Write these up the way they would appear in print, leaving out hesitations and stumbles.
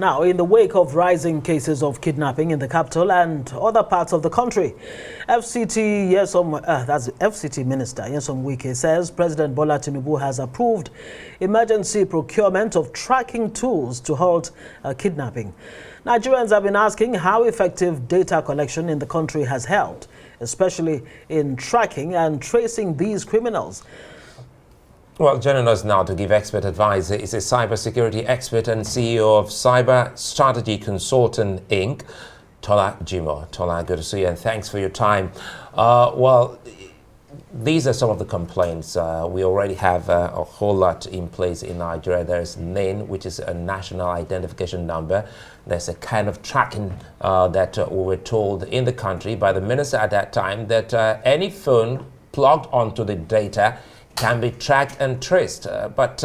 Now, in the wake of rising cases of kidnapping in the capital and other parts of the country, FCT Minister Nyesom Wike says President Bola Tinubu has approved emergency procurement of tracking tools to halt kidnapping. Nigerians have been asking how effective data collection in the country has held, especially in tracking and tracing these criminals. Well, joining us now to give expert advice is a cybersecurity expert and CEO of Cyber Strategy Consultant, Inc., Tola Jimoh. Tola, good to see you, and thanks for your time. Well, these are some of the complaints. We already have a whole lot in place in Nigeria. There's NIN, which is a national identification number. There's a kind of tracking that we were told in the country by the minister at that time that any phone plugged onto the data can be tracked and traced, but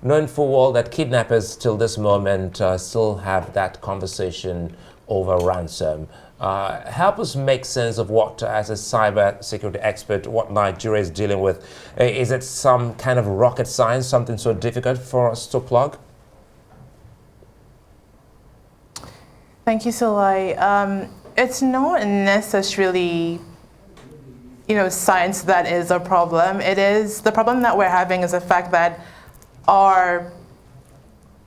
knowing full well that kidnappers till this moment still have that conversation over ransom. Help us make sense of what, as a cyber security expert, what Nigeria is dealing with. Is it some kind of rocket science, something so difficult for us to plug? Thank you, Solai. It's not necessarily science that is a problem. It is the problem that we're having is the fact that our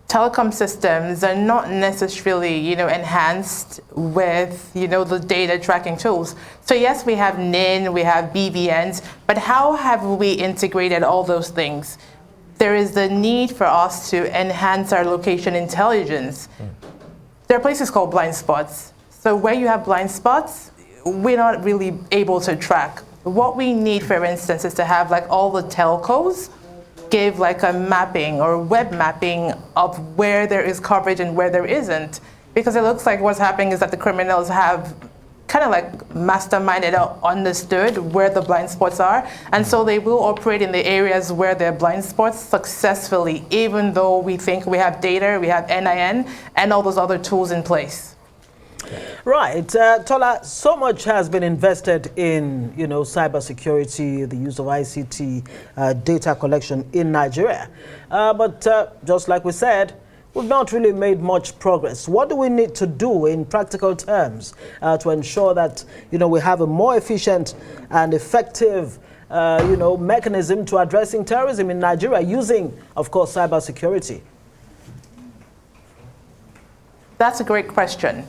telecom systems are not necessarily, enhanced with, the data tracking tools. So yes, we have NIN, we have BVNs, but how have we integrated all those things? There is the need for us to enhance our location intelligence. There are places called blind spots. So where you have blind spots, we're not really able to track. What we need, for instance, is to have all the telcos give a mapping or web mapping of where there is coverage and where there isn't. Because it looks like what's happening is that the criminals have kind of masterminded or understood where the blind spots are. And so they will operate in the areas where there are blind spots successfully, even though we think we have data, we have NIN, and all those other tools in place. Right. Tola, so much has been invested in, cybersecurity, the use of ICT, data collection in Nigeria. But just like we said, we've not really made much progress. What do we need to do in practical terms to ensure that, we have a more efficient and effective, mechanism to addressing terrorism in Nigeria using, of course, cybersecurity? That's a great question.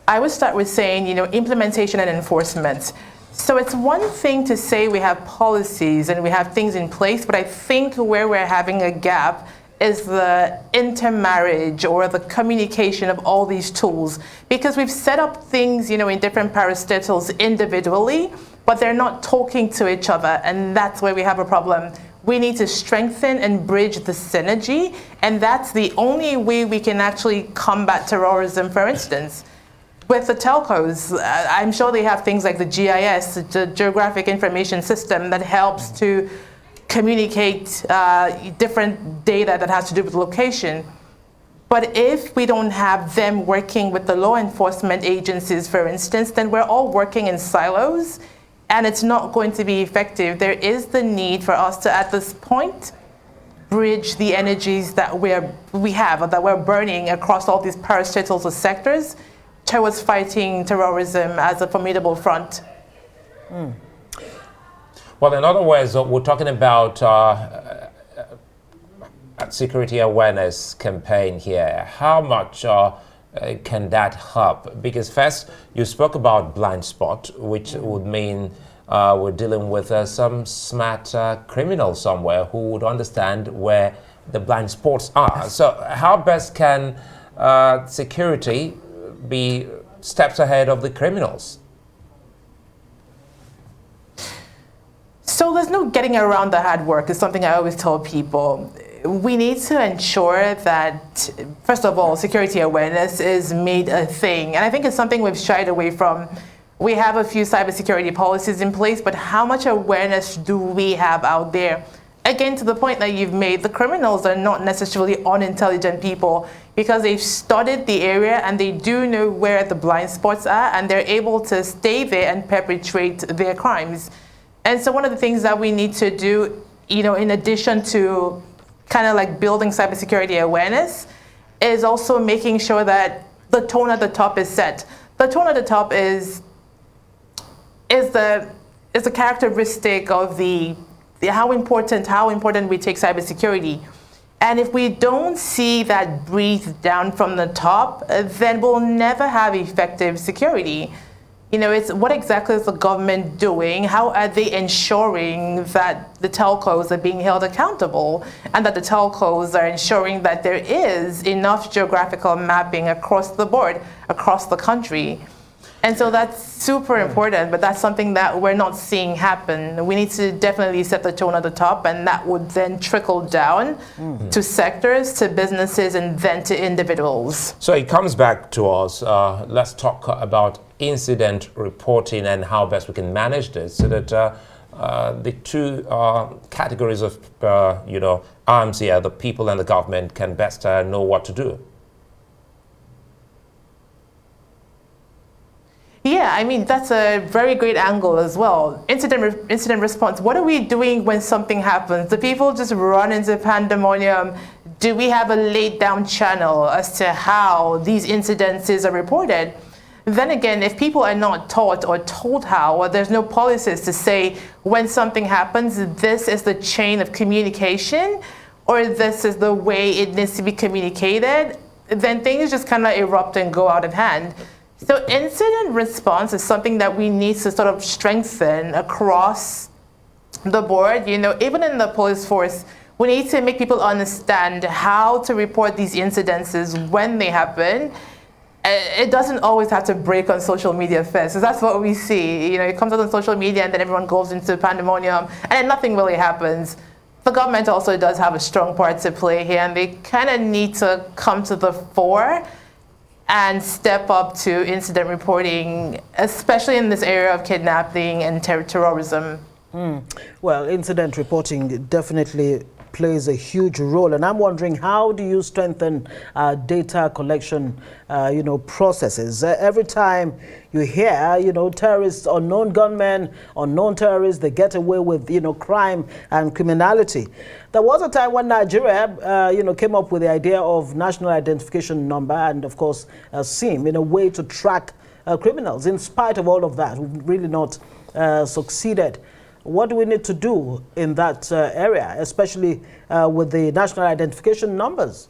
I would start with saying, implementation and enforcement. So it's one thing to say we have policies and we have things in place, but I think where we're having a gap is the intermarriage or the communication of all these tools. Because we've set up things, in different parastatals individually, but they're not talking to each other, and that's where we have a problem. We need to strengthen and bridge the synergy, and that's the only way we can actually combat terrorism, for instance. With the telcos, I'm sure they have things like the GIS, the Geographic Information System, that helps to communicate different data that has to do with location. But if we don't have them working with the law enforcement agencies, for instance, then we're all working in silos, and it's not going to be effective. There is the need for us to, at this point, bridge the energies that we have, or that we're burning across all these parastatals or sectors, towards fighting terrorism as a formidable front. Well, in other words, we're talking about security awareness campaign here. How much can that help? Because first, you spoke about blind spot, which would mean we're dealing with some smart criminal somewhere who would understand where the blind spots are. So how best can security be steps ahead of the criminals? So there's no getting around the hard work. It's something I always tell people. We need to ensure that, first of all, security awareness is made a thing. And I think it's something we've shied away from. We have a few cybersecurity policies in place, but how much awareness do we have out there? Again, to the point that you've made, the criminals are not necessarily unintelligent people, because they've studied the area and they do know where the blind spots are, and they're able to stay there and perpetrate their crimes. And so one of the things that we need to do, in addition to kind of building cybersecurity awareness, is also making sure that the tone at the top is set. The tone at the top is the characteristic of how important we take cybersecurity. And if we don't see that breathe down from the top, then we'll never have effective security. It's what exactly is the government doing? How are they ensuring that the telcos are being held accountable and that the telcos are ensuring that there is enough geographical mapping across the board, across the country? And so that's super important, but that's something that we're not seeing happen. We need to definitely set the tone at the top, and that would then trickle down to sectors, to businesses, and then to individuals. So it comes back to us. Let's talk about incident reporting and how best we can manage this so that the two categories of, arms here, the people and the government, can best know what to do. Yeah, I mean, that's a very great angle as well. Incident response. What are we doing when something happens? Do people just run into pandemonium? Do we have a laid down channel as to how these incidences are reported? Then again, if people are not taught or told how, or there's no policies to say when something happens, this is the chain of communication, or this is the way it needs to be communicated, then things just kind of erupt and go out of hand. So incident response is something that we need to sort of strengthen across the board. Even in the police force, we need to make people understand how to report these incidences when they happen. It doesn't always have to break on social media first. So that's what we see. It comes out on social media and then everyone goes into pandemonium and then nothing really happens. The government also does have a strong part to play here, and they kind of need to come to the fore and step up to incident reporting, especially in this area of kidnapping and terrorism. Well, incident reporting definitely plays a huge role, and I'm wondering, how do you strengthen data collection processes? Every time you hear terrorists, unknown gunmen, unknown terrorists, they get away with crime and criminality. There was a time when Nigeria came up with the idea of national identification number and of course SIM in a way to track criminals. In spite of all of that, we've really not succeeded. What do we need to do in that area, especially with the national identification numbers?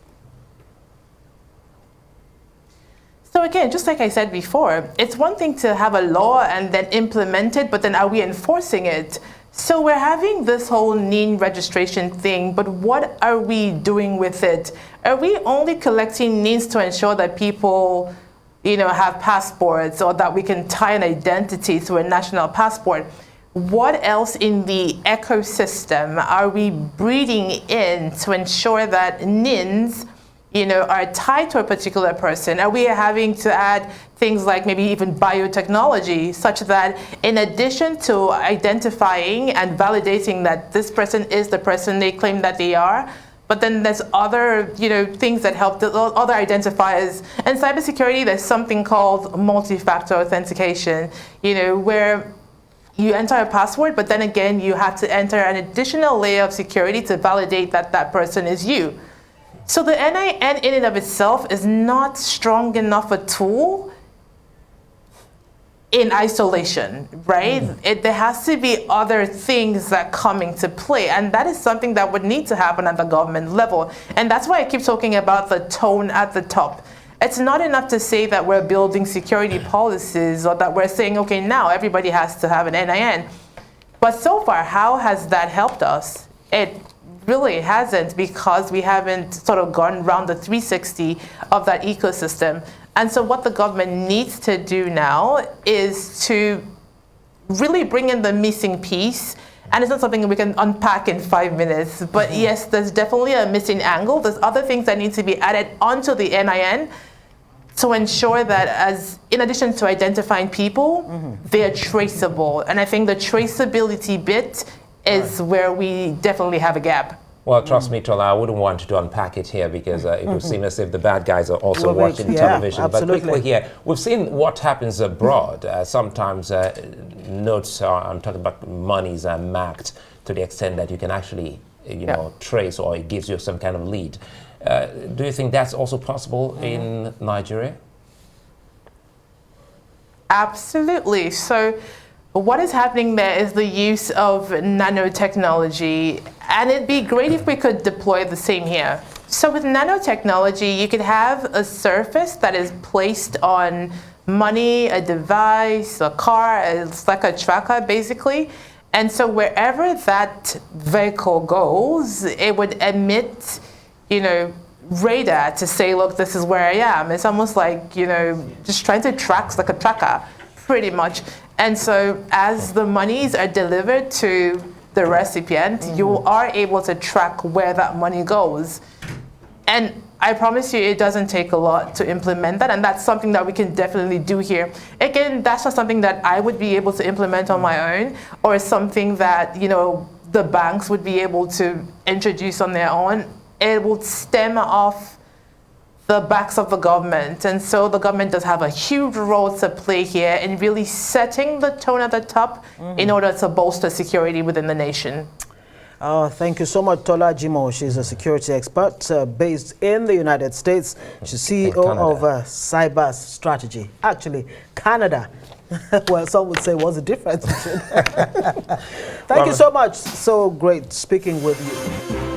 So again, just like I said before, it's one thing to have a law and then implement it, but then are we enforcing it? So we're having this whole NIN registration thing, but what are we doing with it? Are we only collecting NINs to ensure that people have passports, or that we can tie an identity to a national passport? What else in the ecosystem are we breeding in to ensure that NINs, are tied to a particular person? Are we having to add things like maybe even biotechnology, such that in addition to identifying and validating that this person is the person they claim that they are, but then there's other, things that help, other identifiers. In cybersecurity, there's something called multi-factor authentication, where you enter a password, but then again, you have to enter an additional layer of security to validate that that person is you. So the NIN in and of itself is not strong enough a tool in isolation, right? There has to be other things that come into play, and that is something that would need to happen at the government level. And that's why I keep talking about the tone at the top. It's not enough to say that we're building security policies or that we're saying, okay, now everybody has to have an NIN. But so far, how has that helped us? It really hasn't, because we haven't sort of gone around the 360 of that ecosystem. And so what the government needs to do now is to really bring in the missing piece. And it's not something we can unpack in 5 minutes. But yes, there's definitely a missing angle. There's other things that need to be added onto the NIN to ensure that, in addition to identifying people, they're traceable. And I think the traceability bit is where we definitely have a gap. Well, trust me, Tola, I wouldn't want to unpack it here, because it would seem as if the bad guys are also watching television. Absolutely. But quickly here, we've seen what happens abroad. Sometimes notes, I'm talking about monies, are marked to the extent that you can actually, trace, or it gives you some kind of lead. Do you think that's also possible in Nigeria? Absolutely. So what is happening there is the use of nanotechnology, and it'd be great if we could deploy the same here. So with nanotechnology, you could have a surface that is placed on money, a device, a car. It's like a tracker, basically. And so wherever that vehicle goes, it would emit, radar to say, look, this is where I am. It's almost like, just trying to track, like a tracker, pretty much. And so as the monies are delivered to the recipient, you are able to track where that money goes. And I promise you, it doesn't take a lot to implement that, and that's something that we can definitely do here. Again, that's not something that I would be able to implement on my own, or something that, the banks would be able to introduce on their own. It would stem off the backs of the government, and so the government does have a huge role to play here in really setting the tone at the top in order to bolster security within the nation. Thank you so much, Tola Jimoh. She's a security expert based in the United States. She's CEO of Cyber Strategy. Actually, Canada. Well, some would say, what's the difference? Thank you so much. So great speaking with you.